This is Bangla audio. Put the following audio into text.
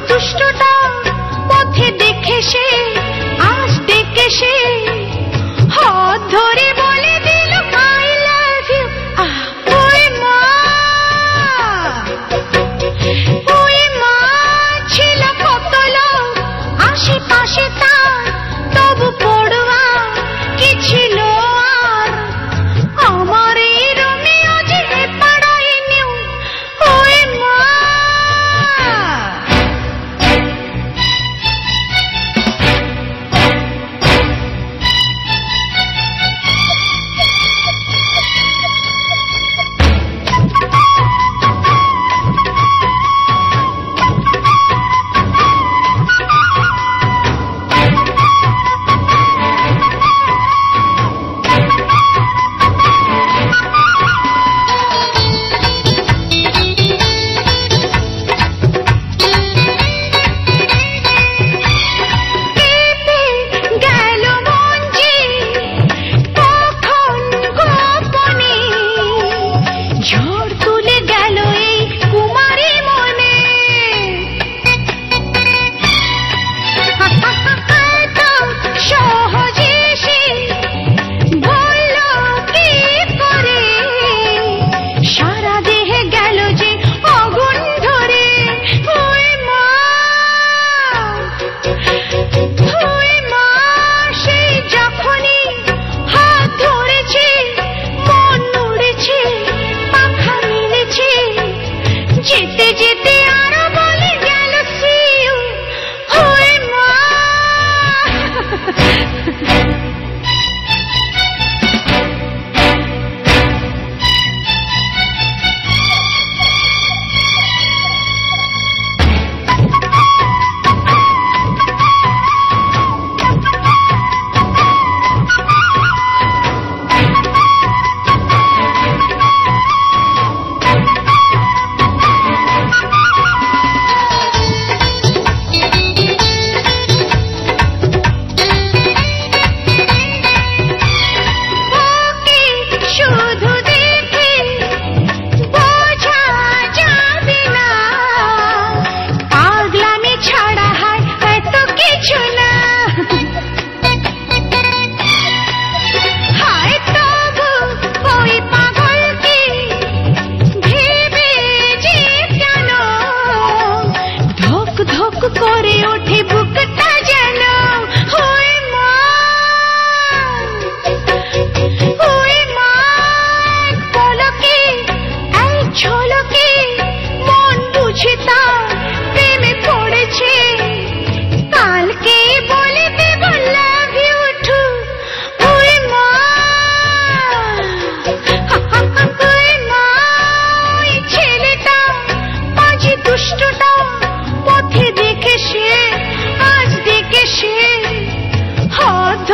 দুষ্টটা পথে দেখে সে আজ ডেকে সে হাত ধরে বলে দিল আই লাভ ইউ। ওই মা, ওই মা ছিল কত লোক আশেপাশে তার, তবু পড়ুয়া কি ছিল আর আমার এই রোমিও যে পাড়ায় নিউ। ওই মা, যেতে যেতে আরো বলে গেল see you। ওই মা, করে ওঠে বুকটা যেন। ওই মা, ওই মা পলকে এই ঝলকে মন বুঝে তার প্রেমে পড়েছে। কালকে বলে দেব লাভ ইউ টু। ওই মা, ওই মা, ওই ছেলেটা পাজি দুষ্টটা পথে দেখে সে আজ ডেকে সে হাত